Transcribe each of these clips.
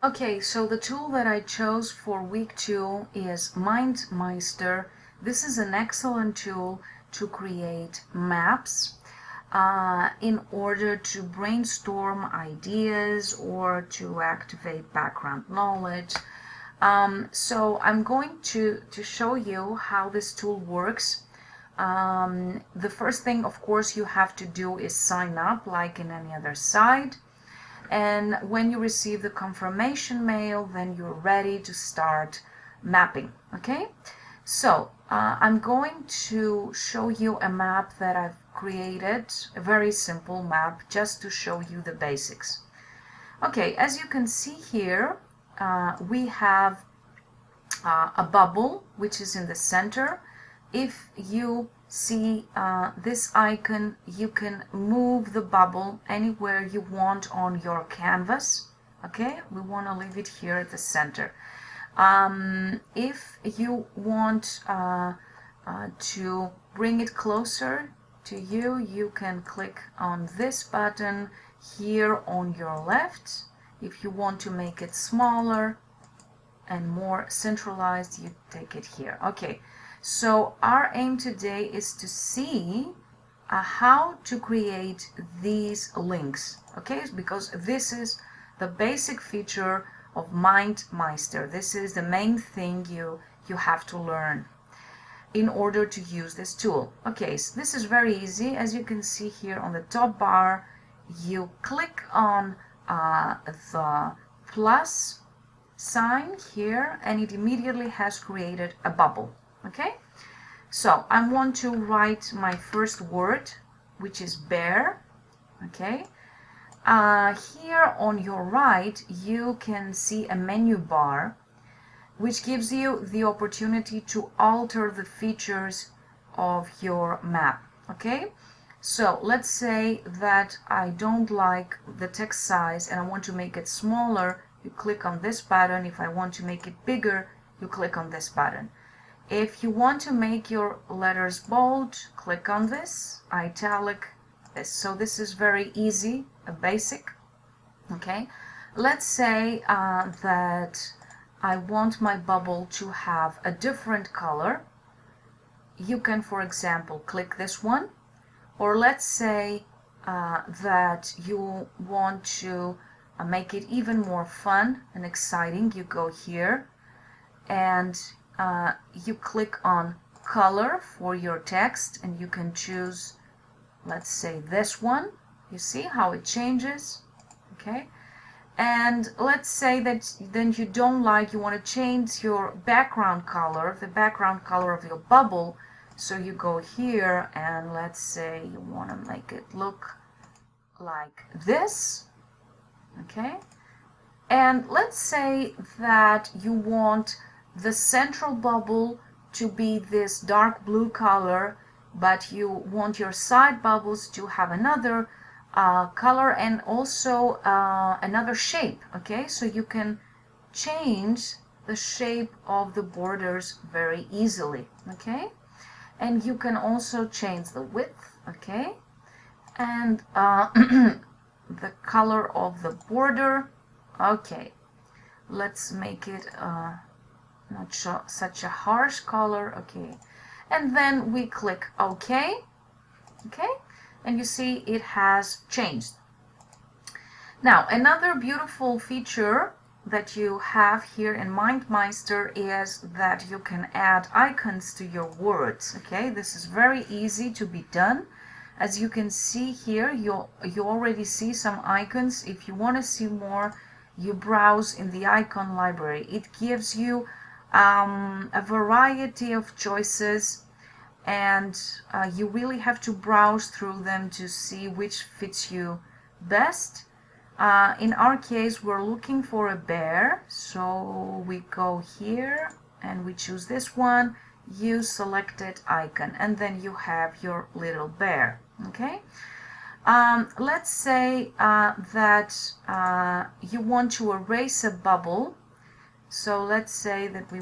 Okay, so the tool that I chose for week 2 is MindMeister. This is an excellent tool to create maps in order to brainstorm ideas or to activate background knowledge. So I'm going to show you how this tool works. The first thing, of course, you have to do is sign up like in any other site. And when you receive the confirmation mail, then you're ready to start mapping. Okay, so I'm going to show you a map that I've created, a very simple map, just to show you the basics. Okay, as you can see here, we have a bubble which is in the center. If you see this icon, you can move the bubble anywhere you want on your canvas. Okay, we want to leave it here at the center. If you want to bring it closer to you, you can click on this button here on your left. If you want to make it smaller and more centralized, you take it here. Okay, so our aim today is to see how to create these links. Okay, because this is the basic feature of MindMeister. This is the main thing you have to learn in order to use this tool. Okay, so this is very easy. As you can see here on the top bar, you click on the plus sign here and it immediately has created a bubble. Okay, so I want to write my first word, which is bear. Okay, here on your right you can see a menu bar which gives you the opportunity to alter the features of your map. Okay, so let's say that I don't like the text size and I want to make it smaller. You click on this button. If I want to make it bigger, you click on this button. If you want to make your letters bold, click on this, italic, this. So this is very easy, a basic. Okay, let's say that I want my bubble to have a different color. You can, for example, click this one. Or let's say that you want to make it even more fun and exciting. You go here and you click on color for your text and you can choose, let's say, this one. You see how it changes. Okay, and let's say that then you don't like, you want to change your background color, the background color of your bubble. So you go here and let's say you want to make it look like this. Okay, and let's say that you want the central bubble to be this dark blue color, but you want your side bubbles to have another color and also another shape. Okay, so you can change the shape of the borders very easily. Okay, and you can also change the width. Okay, and the color of the border. Okay, let's make it not such a harsh color. Okay, and then we click OK. Okay, and you see it has changed. Now another beautiful feature that you have here in MindMeister is that you can add icons to your words. Okay, this is very easy to be done. As you can see here, you already see some icons. If you want to see more, you browse in the icon library. It gives you a variety of choices, and you really have to browse through them to see which fits you best. In our case, we're looking for a bear, so we go here and we choose this one, use selected icon, and then you have your little bear. Okay, let's say that you want to erase a bubble. So let's say that we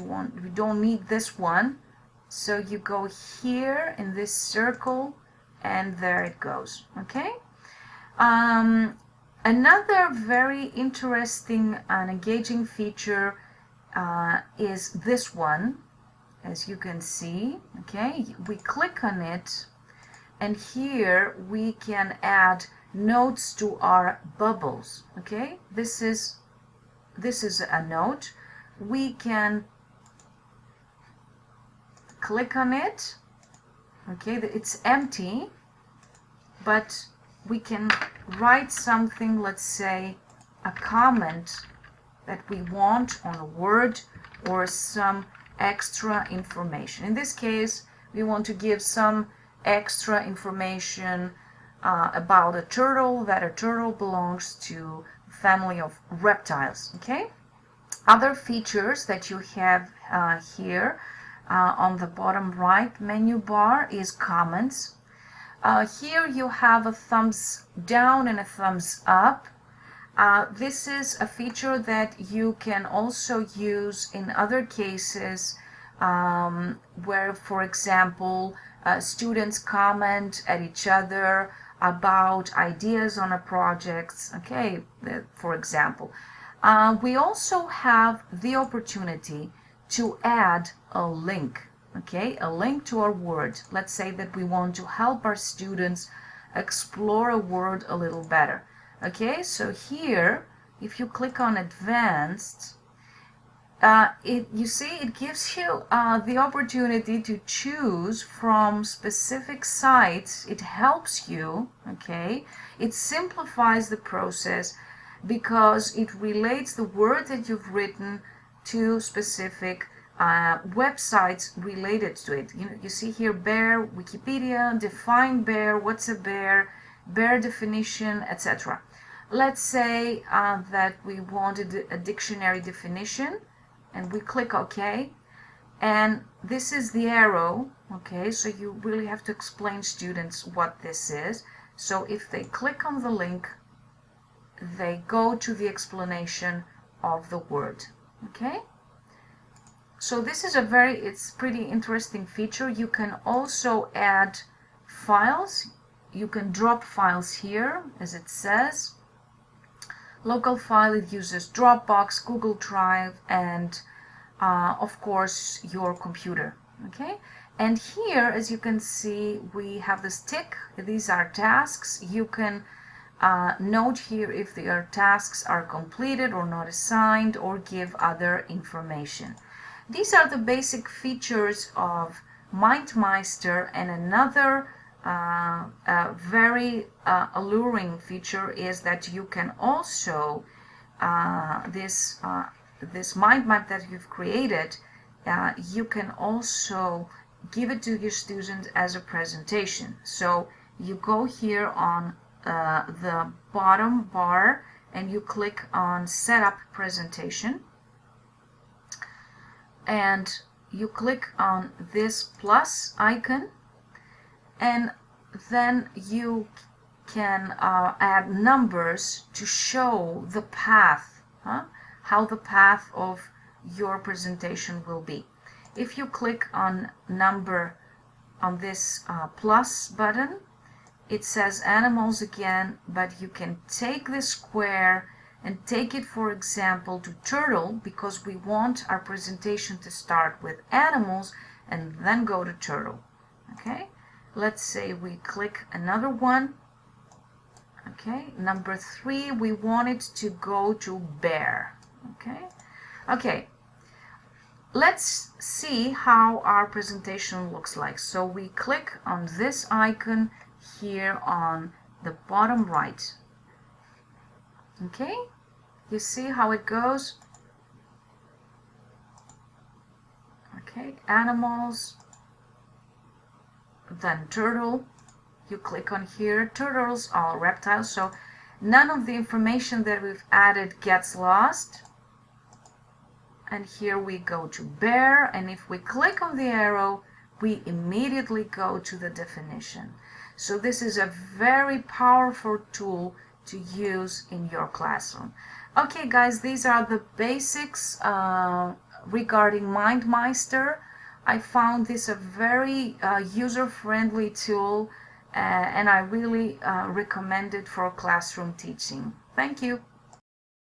don't need this one. So you go here in this circle and there it goes. Okay, Another very interesting and engaging feature is this one, as you can see. Okay, we click on it, and here we can add notes to our bubbles. Okay, this is a note. We can click on it. Okay, it's empty, but we can write something, let's say a comment that we want on a word or some extra information. In this case, we want to give some extra information about a turtle, that a turtle belongs to a family of reptiles. Okay, other features that you have here on the bottom right menu bar is comments. Here you have a thumbs down and a thumbs up. This is a feature that you can also use in other cases where, for example, students comment at each other about ideas on a project. Okay, for example. We also have the opportunity to add a link. Okay, a link to our word. Let's say that we want to help our students explore a word a little better. Okay, so here, if you click on advanced, you see it gives you the opportunity to choose from specific sites. It helps you. Okay, it simplifies the process because it relates the word that you've written to specific websites related to it. You see here bear, Wikipedia, define bear, what's a bear, bear definition, etc. Let's say that we wanted a dictionary definition, and we click OK, and this is the arrow. Okay, so you really have to explain students what this is. So if they click on the link, they go to the explanation of the word. Okay, so this is it's pretty interesting feature. You can also add files. You can drop files here, as it says. Local file, it uses Dropbox, Google Drive, and of course your computer. Okay, and here, as you can see, we have this tick. These are tasks. You can note here if your tasks are completed or not assigned, or give other information. These are the basic features of MindMeister, and another very alluring feature is that you can also this mind map that you've created, you can also give it to your students as a presentation. So you go here on the bottom bar and you click on Setup Presentation, and you click on this plus icon, and then you can add numbers to show the path, how the path of your presentation will be. If you click on number on this plus button, it says animals again, but you can take this square and take it, for example, to turtle, because we want our presentation to start with animals and then go to turtle. Okay, let's say we click another one. Okay, number 3, we want it to go to bear. Okay, let's see how our presentation looks like. So we click on this icon here on the bottom right. Okay, you see how it goes. Okay, animals, then turtle. You click on here. Turtles are reptiles, so none of the information that we've added gets lost. And here we go to bear, and if we click on the arrow, we immediately go to the definition. So this is a very powerful tool to use in your classroom. Okay guys, these are the basics regarding MindMeister. I found this a very user-friendly tool, and I really recommend it for classroom teaching. Thank you.